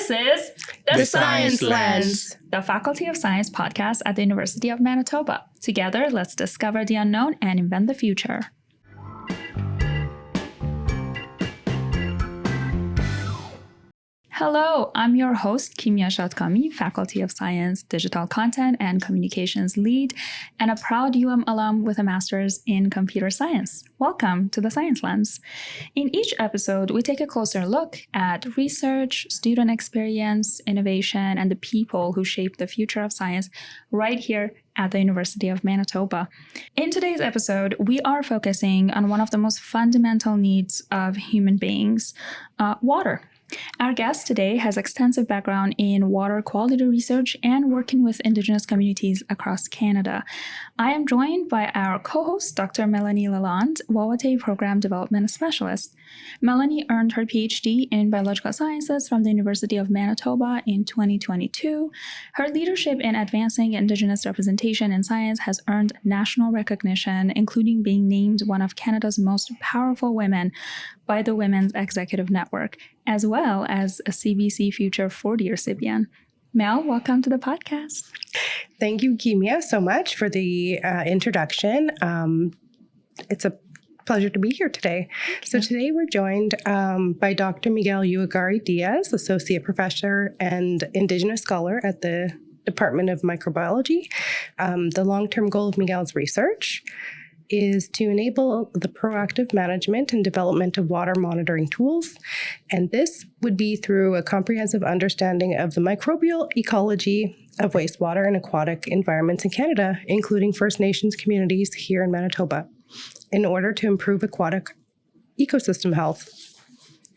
This is The Science Lens, the Faculty of Science podcast at the University of Manitoba. Together, let's discover the unknown and invent the future. Hello, I'm your host, Kimia Shadkami, Faculty of Science, Digital Content and Communications Lead, and a proud UM alum with a master's in computer science. Welcome to the Science Lens. In each episode, we take a closer look at research, student experience, innovation, and the people who shape the future of science right here at the University of Manitoba. In today's episode, we are focusing on one of the most fundamental needs of human beings, water. Our guest today has extensive background in water quality research and working with Indigenous communities across Canada. I am joined by our co-host, Dr. Melanie Lalonde, Wawatay Program Development Specialist. Melanie earned her PhD in Biological Sciences from the University of Manitoba in 2022. Her leadership in advancing Indigenous representation in science has earned national recognition, including being named one of Canada's most powerful women by the Women's Executive Network, as well as a CBC Future 40 recipient. Mel, welcome to the podcast. Thank you, Kimia, so much for the introduction. It's a pleasure to be here today. So today we're joined by Dr. Miguel Uyaguari-Diaz, Associate Professor and Indigenous Scholar at the Department of Microbiology. The long-term goal of Miguel's research is to enable the proactive management and development of water monitoring tools. And this would be through a comprehensive understanding of the microbial ecology of wastewater and aquatic environments in Canada, including First Nations communities here in Manitoba, in order to improve aquatic ecosystem health.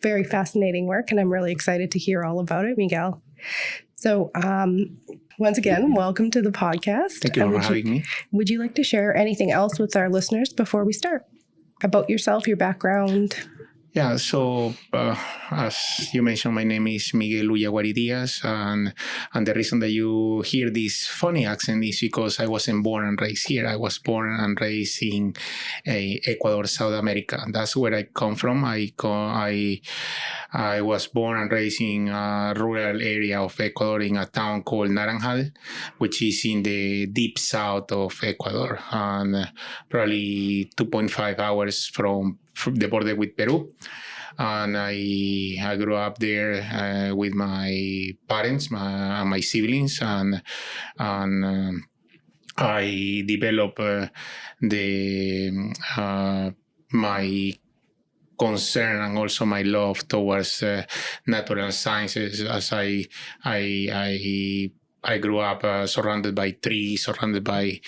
Very fascinating work, and I'm really excited to hear all about it, Miguel. So, once again, welcome to the podcast. Thank you for having me. Would you like to share anything else with our listeners before we start? About yourself, your background? Yeah, so as you mentioned, my name is Miguel Uyaguari-Diaz, and the reason that you hear this funny accent is because I wasn't born and raised here. I was born and raised in Ecuador, South America. That's where I come from. I was born and raised in a rural area of Ecuador in a town called Naranjal, which is in the deep south of Ecuador, and probably 2.5 hours from the border with Peru. And I grew up there with my parents, my siblings, and I developed my concern and also my love towards natural sciences as I grew up surrounded by trees, surrounded by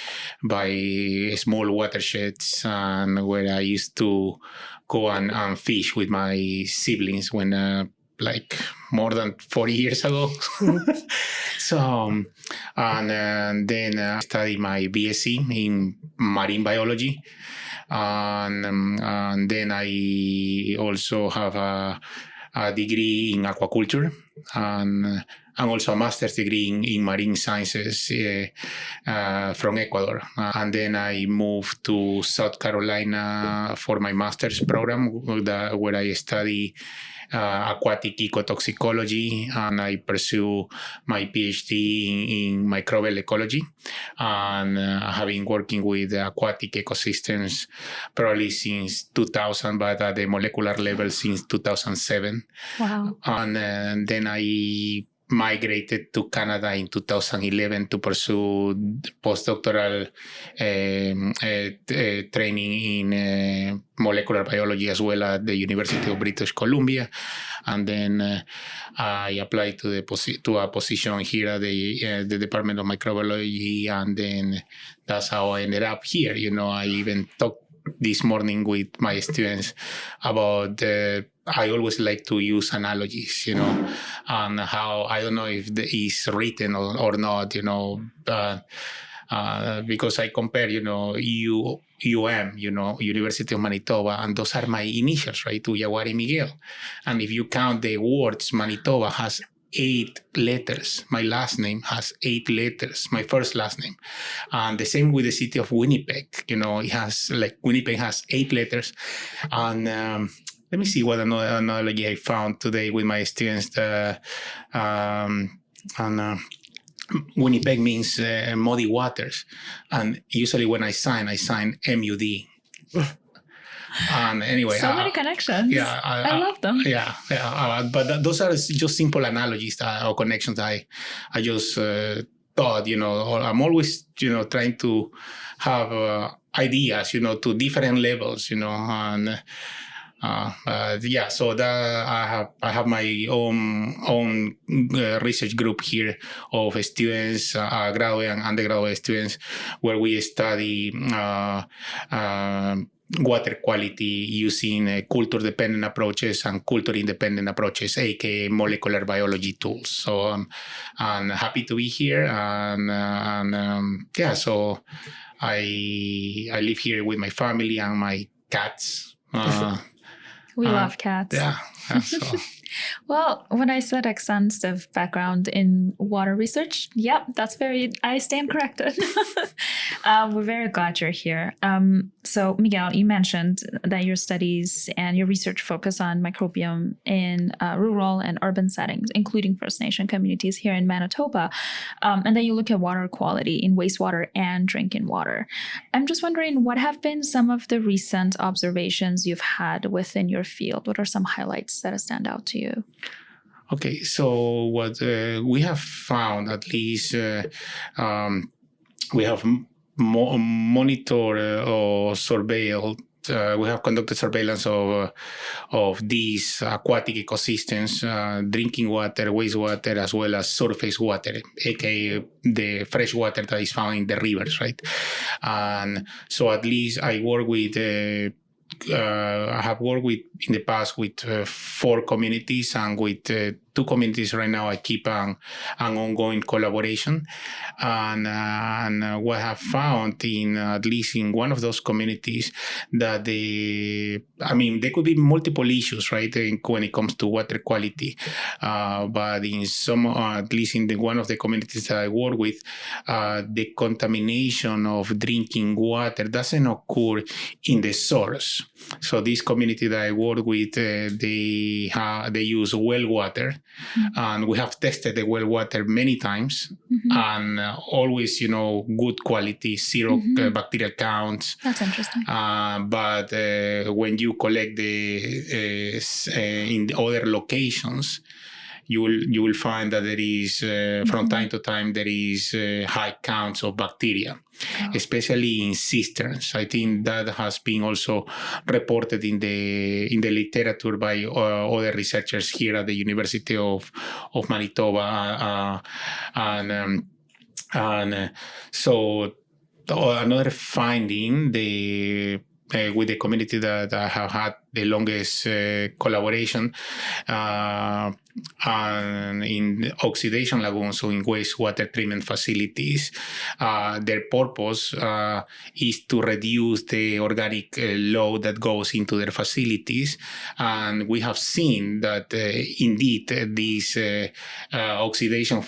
small watersheds, and where I used to go and fish with my siblings when like more than 40 years ago. So, and then I studied my BSc in marine biology. And then I also have a degree in aquaculture and also a master's degree in marine sciences from Ecuador. And then I moved to South Carolina for my master's program where I study aquatic ecotoxicology, and I pursue my PhD in microbial ecology. And I have been working with aquatic ecosystems probably since 2000, but at the molecular level since 2007. Wow. And then I migrated to Canada in 2011 to pursue postdoctoral training in molecular biology as well at the University of British Columbia. And then I applied to a position here at the Department of Microbiology, and then that's how I ended up here. You know, I even talked this morning with my students about I always like to use analogies, you know, and how, I don't know if it's written or not, you know, because I compare, you know, UM, you know, University of Manitoba, and those are my initials, right, Uyaguari Miguel. And if you count the words, Manitoba has 8 letters. My last name has 8 letters, my first last name. And the same with the city of Winnipeg. You know, it has, like, Winnipeg has 8 letters. And let me see what another analogy I found today with my students. Winnipeg means muddy waters, and usually when I sign MUD. And anyway, so many connections. Yeah, I love them. But those are just simple analogies or connections. I just thought, I'm always, trying to have ideas, to different levels, and. So that I have my own research group here of students, graduate and undergraduate students, where we study water quality using culture-dependent approaches and culture-independent approaches, aka molecular biology tools. So I'm happy to be here, so I live here with my family and my cats. We love cats. Yeah. So. Well, when I said extensive background in water research, I stand corrected. We're very glad you're here. So, Miguel, you mentioned that your studies and your research focus on microbiome in rural and urban settings, including First Nation communities here in Manitoba, and then you look at water quality in wastewater and drinking water. I'm just wondering, what have been some of the recent observations you've had within your field? What are some highlights that stand out to you? Okay, so what we have found, at least we have monitored or surveilled. We have conducted surveillance of these aquatic ecosystems, drinking water, wastewater, as well as surface water, aka the fresh water that is found in the rivers, right? And so at least I work with. I have worked in the past with 4 communities, and with 2 communities right now I keep an ongoing collaboration. And what I have found at least in one of those communities, that there could be multiple issues, right, when it comes to water quality. But in some, at least in one of the communities that I work with, the contamination of drinking water doesn't occur in the source. So this community that I work with, they use well water, and we have tested the well water many times, and always, good quality, 0 bacterial counts. That's interesting. But when you collect in the other locations, you will find that there is from time to time there is high counts of bacteria, especially in cisterns. I think that has been also reported in the literature by other researchers here at the University of Manitoba, so another finding with the community that I have had the longest collaboration, and in oxidation lagoons, so in wastewater treatment facilities, their purpose is to reduce the organic load that goes into their facilities. And we have seen that indeed these oxidation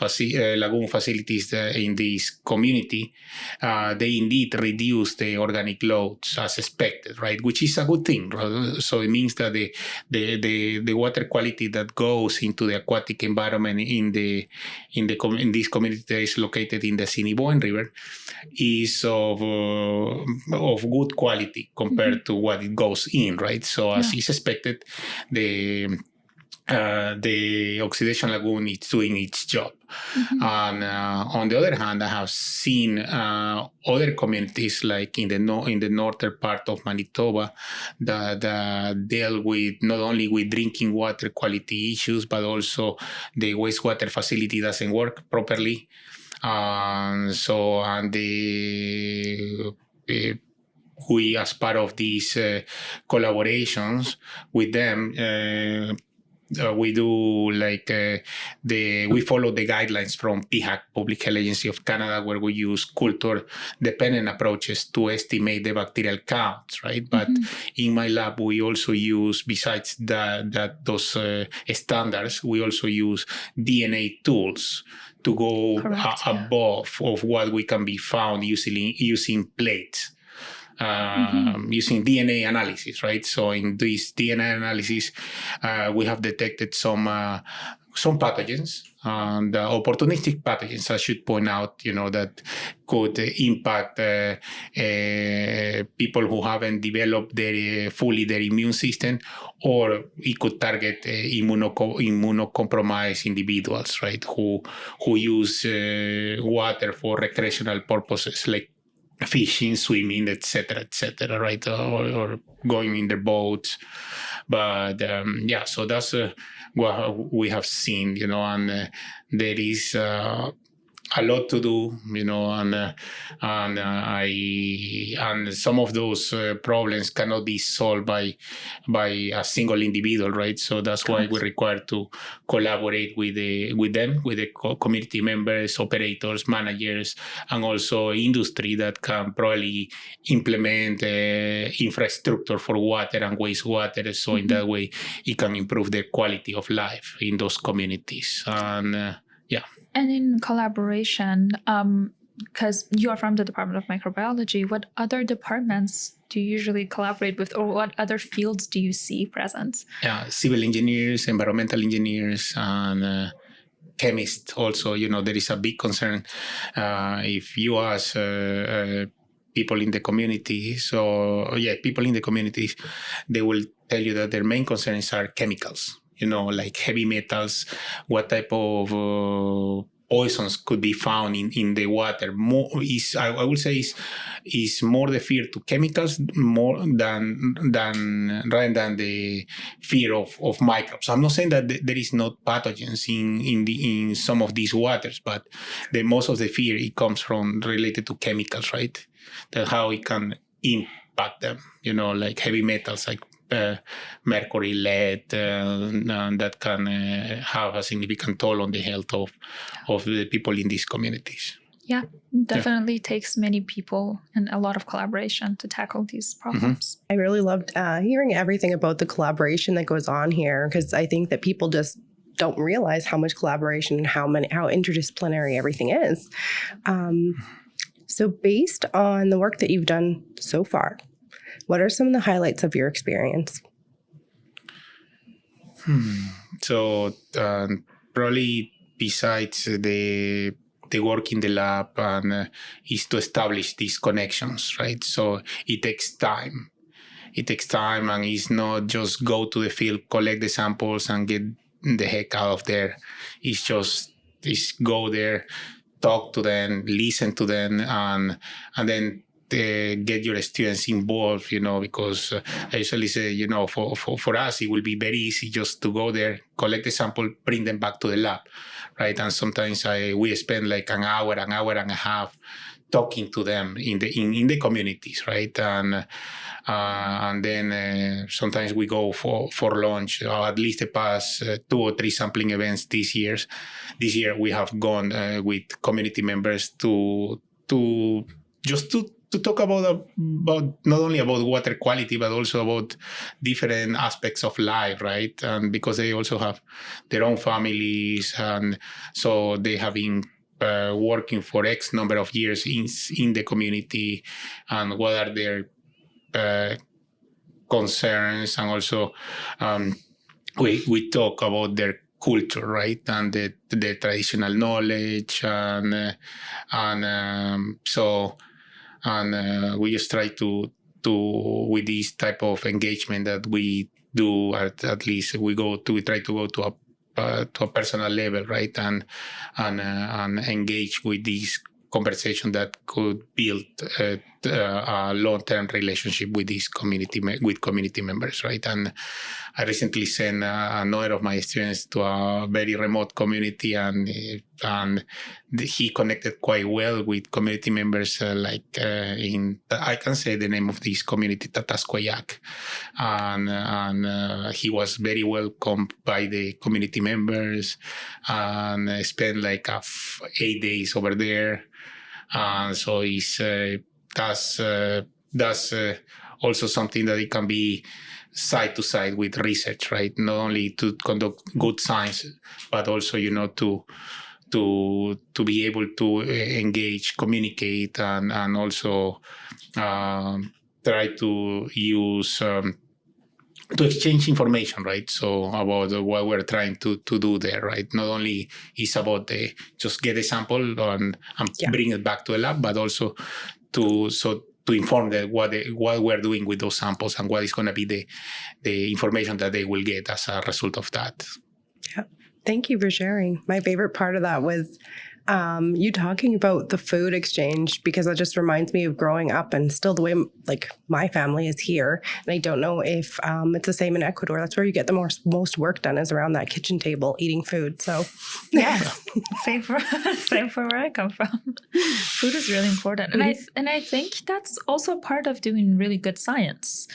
lagoon facilities in this community, they indeed reduce the organic loads as expected, right? Which is a good thing. So it means that the water quality that goes into the aquatic environment in this community that is located in the Assiniboine River is of good quality compared to what it goes in, right? So as is expected, the oxidation lagoon is doing its job. And on the other hand, I have seen other communities, like in the northern part of Manitoba, that deal with not only with drinking water quality issues, but also the wastewater facility doesn't work properly. We, as part of these collaborations with them, we do we follow the guidelines from PHAC, Public Health Agency of Canada, where we use culture-dependent approaches to estimate the bacterial counts, right? But in my lab, we also use, besides those standards, we also use DNA tools to go above of what we can be found using plates. using DNA analysis, right? So in this DNA analysis, we have detected some pathogens and opportunistic pathogens, I should point out, that could impact people who haven't developed fully their immune system, or it could target immunocompromised individuals, right, who use water for recreational purposes like fishing, swimming, etc., right, or going in their boats. But so that's what we have seen, and there is a lot to do, and some of those problems cannot be solved by a single individual, right? So that's why we're required to collaborate with the community members, operators, managers, and also industry that can probably implement infrastructure for water and wastewater. So in that way, it can improve the quality of life in those communities. And And in collaboration, because you are from the Department of Microbiology, what other departments do you usually collaborate with, or what other fields do you see present? Civil engineers, environmental engineers, and chemists also. There is a big concern if you ask people in the communities, people in the communities, they will tell you that their main concerns are chemicals. Like heavy metals, what type of poisons could be found in the water. I would say is more the fear to chemicals more than rather than the fear of microbes. I'm not saying that there is no pathogens in some of these waters, but most of the fear it comes from related to chemicals, right? That how it can impact them. Like heavy metals, like mercury, lead, that can have a significant toll on the health of the people in these communities. Yeah, definitely takes many people and a lot of collaboration to tackle these problems. I really loved hearing everything about the collaboration that goes on here, because I think that people just don't realize how much collaboration and how interdisciplinary everything is. So based on the work that you've done so far, what are some of the highlights of your experience? So probably besides the work in the lab is to establish these connections, right? So it takes time. And it's not just go to the field, collect the samples, and get the heck out of there. It's go there, talk to them, listen to them, and then get your students involved, because I usually say, for us, it will be very easy just to go there, collect the sample, bring them back to the lab, right? And sometimes we spend like an hour and a half talking to them in the communities, right? And then sometimes we go for lunch, or at least the past 2 or 3 sampling events this year. This year we have gone with community members to talk about not only about water quality, but also about different aspects of life, right? And because they also have their own families, and so they have been working for X number of years in the community, and what are their concerns, and also we talk about their culture, right, and the traditional knowledge, and we just try to with this type of engagement that we do, at least we try to go to a personal level, right, and engage with this conversation that could build a long-term relationship with this community members, right? And I recently sent another of my students to a very remote community, and he connected quite well with community members, I can say the name of this community, Tatascoyac, and he was very welcomed by the community members, and spent like 8 days over there. So that's also something that it can be side to side with research, right? Not only to conduct good science, but also, to be able to engage, communicate, and also try to use to exchange information, right? So about what we're trying to do there, right? Not only is about the just get a sample and bring it back to the lab, but also to inform them what we're doing with those samples and what is going to be the information that they will get as a result of that. Yeah. Thank you for sharing. My favorite part of that was you talking about the food exchange, because that just reminds me of growing up and still the way like my family is here. And I don't know if it's the same in Ecuador. That's where you get the most work done, is around that kitchen table eating food. So yes, same for where I come from. Food is really important, and I think that's also part of doing really good science.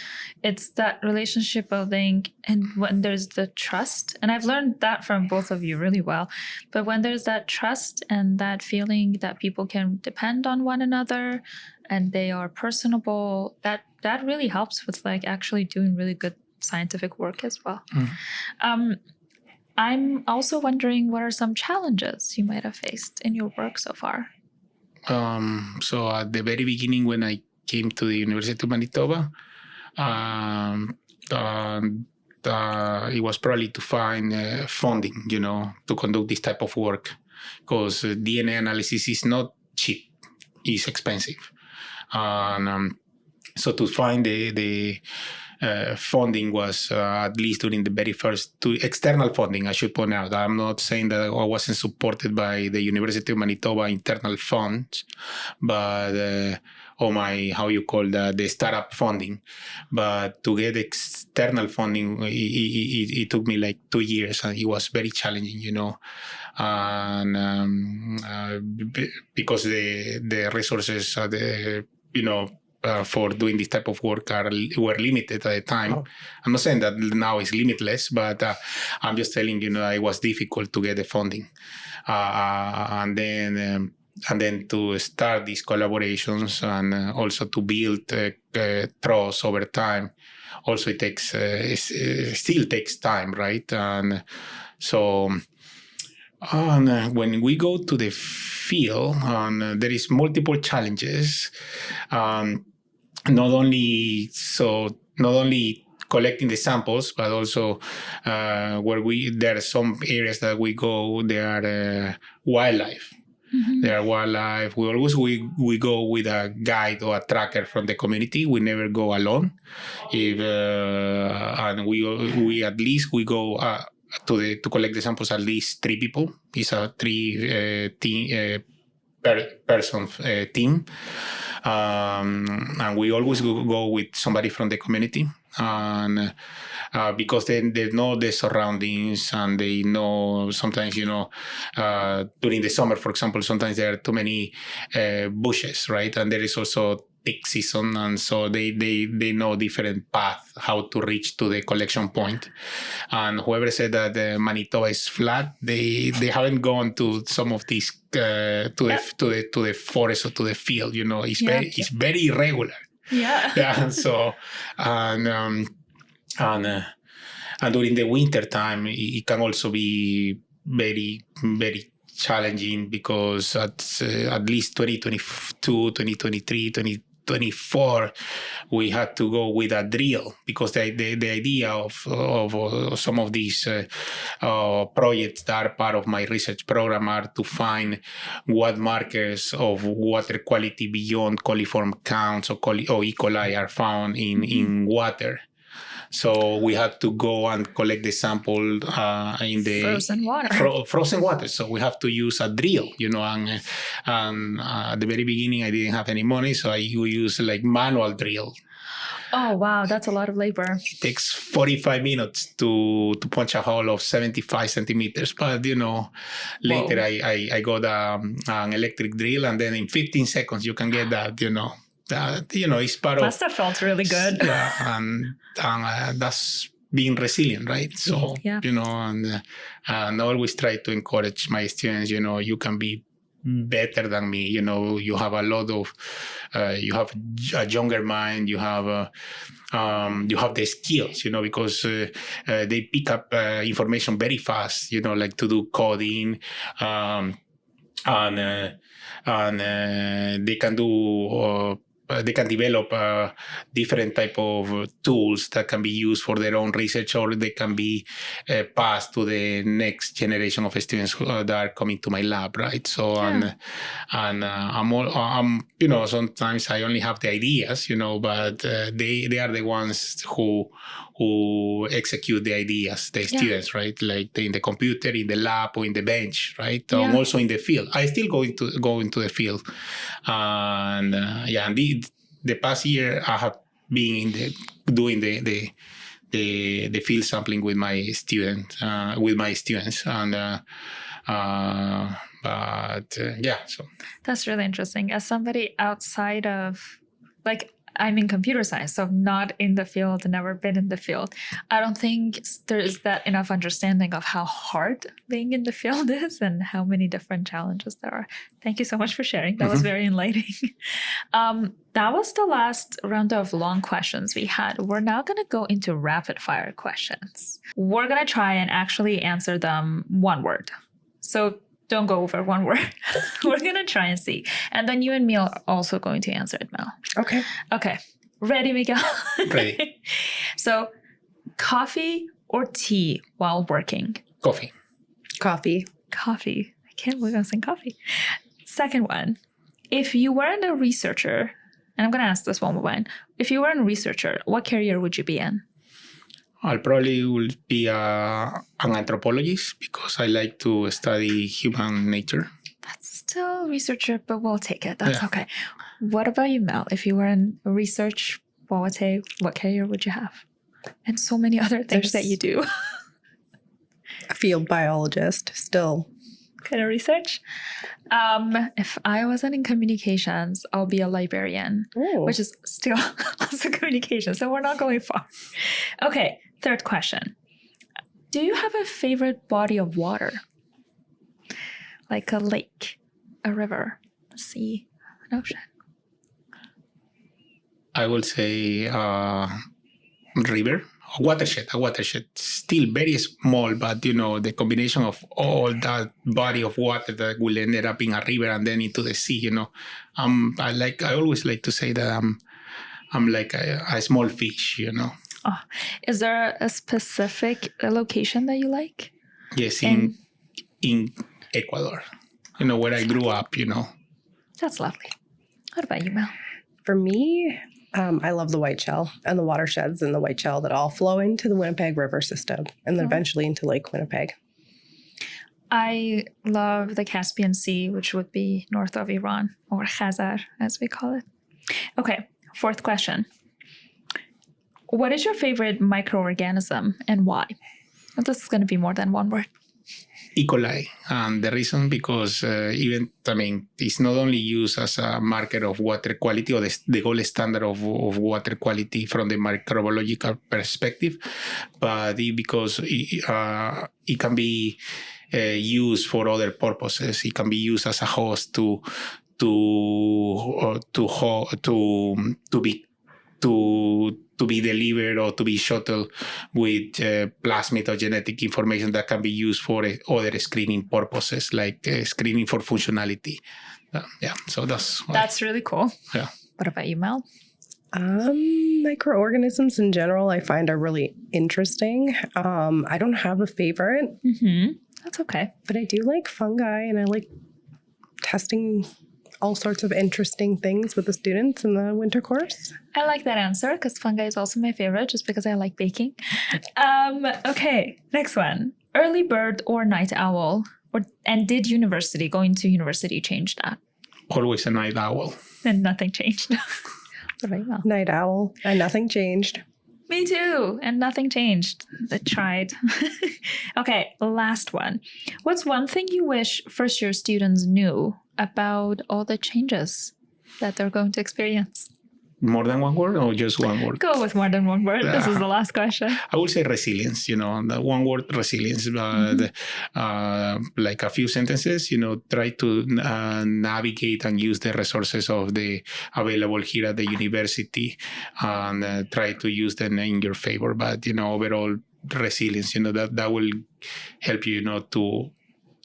It's that relationship building, and when there's the trust, and I've learned that from both of you really well. But when there's that trust and that feeling that people can depend on one another, and they are personable, that really helps with like actually doing really good scientific work as well. I'm also wondering, what are some challenges you might have faced in your work so far? So at the very beginning, when I came to the University of Manitoba, it was probably to find funding, to conduct this type of work, because DNA analysis is not cheap; it's expensive. And so to find the funding was at least during the very first external funding. I should point out, I'm not saying that I wasn't supported by the University of Manitoba internal funds, but or the startup funding. But to get external funding, it took me like 2 years, and it was very challenging, and because the resources, for doing this type of work were limited at the time. Oh. I'm not saying that now it's limitless, but I'm just telling it was difficult to get the funding, and then to start these collaborations, and also to build trust over time. Also, it still takes time, right? And so. And when we go to the field, there is multiple challenges. Not only collecting the samples, but also there are some areas that we go. There are wildlife. Mm-hmm. There are wildlife. We go with a guide or a tracker from the community. We never go alone. And we go. To collect the samples, at least 3 people. It's a 3-person team, and we always go with somebody from the community, and because they know the surroundings, and they know sometimes during the summer, for example, sometimes there are too many bushes, right? And there is also tick season, and so they know different paths how to reach to the collection point. And whoever said that Manitoba is flat, they haven't gone to some of these to the forest or to the field. It's very irregular. Yeah. So and during the winter time, it can also be very, very challenging, because at least 2022, 2023, 2024, we had to go with a drill, because the idea of some of these projects that are part of my research program are to find what markers of water quality beyond coliform counts or E. coli are found in water. So we had to go and collect the sample in the frozen water. Frozen water. So we have to use a drill, and at the very beginning I didn't have any money, so I use like manual drill. Oh wow, that's a lot of labor. It takes 45 minutes to punch a hole of 75 centimeters. But later I got an electric drill, and then in 15 seconds you can get that. It's part of. Must have felt really good. Yeah, and that's being resilient, right? So and I always try to encourage my students. You can be better than me. You have a lot of. You have a younger mind. You have the skills. Because they pick up information very fast. Like to do coding, and they can do. they can develop different type of tools that can be used for their own research, or they can be passed to the next generation of students that are coming to my lab, right? So Yeah. I'm sometimes I only have the ideas, but they are the ones who execute the ideas, the students, right? Like in the computer, in the lab, or in the bench, right? Yeah. Also in the field. I still go into the field, and and the past year I have been doing the field sampling with my students, and so That's really interesting. As somebody outside of, I'm in computer science, so not in the field, never been in the field. I don't think there is that enough understanding of how hard being in the field is and how many different challenges there are. Thank you so much for sharing. That was very enlightening. That was the last round of long questions we had. We're now going to go into rapid fire questions. We're going to try and actually answer them one word. So don't go over one word. We're going to try and see. And then you and me are also going to answer it, Mel. Okay. Okay. Ready, Miguel? Ready. So, coffee or tea while working? Coffee. Coffee. Coffee. I can't believe I'm saying coffee. Second one. If you weren't a researcher, and I'm going to ask this one more one. If you weren't a researcher, what career would you be in? I probably will be an anthropologist because I like to study human nature. That's still researcher, but we'll take it. That's okay. What about you, Mel? If you were in research, Wawatay, what career would you have? And so many other things that you do. A field biologist, still. Kind of research. If I wasn't in communications, I'll be a librarian, which is still also communication. So we're not going far. Okay, third question. Do you have a favorite body of water? Like a lake, a river, a sea, an ocean? I will say river. A watershed, still very small, but the combination of all that body of water that will end up in a river and then into the sea. I always like to say that I'm like a small fish. Oh, is there a specific location that you like? Yes, in Ecuador. Where I grew up. That's lovely. What about you, Mel? For me, I love the whiteshell and the watersheds in the whiteshell that all flow into the Winnipeg River system and then eventually into Lake Winnipeg. I love the Caspian Sea, which would be north of Iran, or Khazar, as we call it. Okay, fourth question. What is your favorite microorganism and why? Well, this is going to be more than one word. E. coli. And the reason because it's not only used as a marker of water quality or the gold standard of water quality from the microbiological perspective, but because it can be used for other purposes. It can be used as a host to be delivered or to be shuttled with plasmid or genetic information that can be used for other screening purposes, like screening for functionality. So that's really cool. Yeah. What about you, Mel? Microorganisms in general, I find are really interesting. I don't have a favorite. Mm-hmm. That's okay. But I do like fungi, and I like testing all sorts of interesting things with the students in the winter course. I like that answer because fungi is also my favorite just because I like baking. Okay, next one. Early bird or night owl? And did going to university change that? Always a night owl. And nothing changed. What about you, Mel? Night owl, and nothing changed. Me too, and nothing changed. I tried. Okay, last one. What's one thing you wish first-year students knew about all the changes that they're going to experience? More than one word or just one word? Go with more than one word. This is the last question. I would say resilience, the one word resilience, but like a few sentences, try to navigate and use the resources of the available here at the university and try to use them in your favor. But, overall resilience, that will help you, to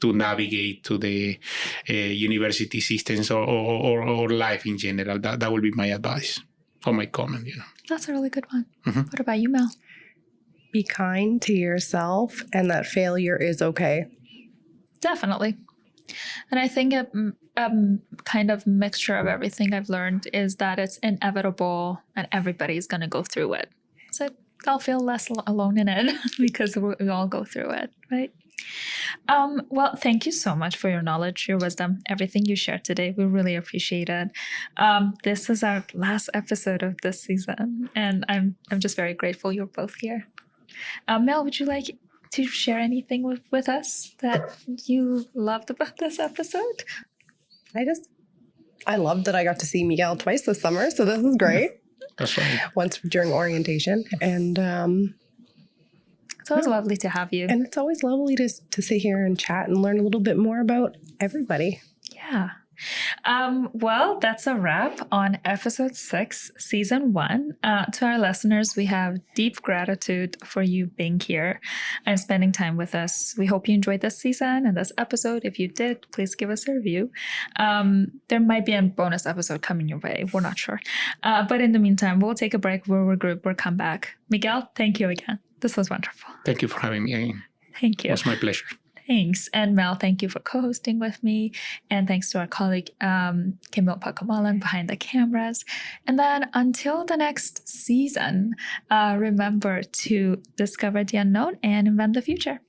to navigate to the university systems or life in general. That would be my advice or my comment. That's a really good one. Mm-hmm. What about you, Mel? Be kind to yourself, and that failure is okay. Definitely. And I think a kind of mixture of everything I've learned is that it's inevitable and everybody's going to go through it. So I'll feel less alone in it because we all go through it, right? Well, thank you so much for your knowledge, your wisdom, everything you shared today. We really appreciate it. This is our last episode of this season, and I'm just very grateful you're both here. Mel, would you like to share anything with us that you loved about this episode? I loved that I got to see Miguel twice this summer, so this is great. That's right. Once during orientation, and It's always lovely to have you. and it's always lovely to sit here and chat and learn a little bit more about everybody. Yeah. Well, that's a wrap on episode 6, season 1. To our listeners, we have deep gratitude for you being here and spending time with us. We hope you enjoyed this season and this episode. If you did, please give us a review. There might be a bonus episode coming your way. We're not sure. But in the meantime, we'll take a break, we'll regroup, we'll come back. Miguel, thank you again. This was wonderful. Thank you for having me again. Thank you. It was my pleasure. Thanks. And Mel, thank you for co-hosting with me. And thanks to our colleague, Kimia Shadkami, behind the cameras. And then until the next season, remember to discover the unknown and invent the future.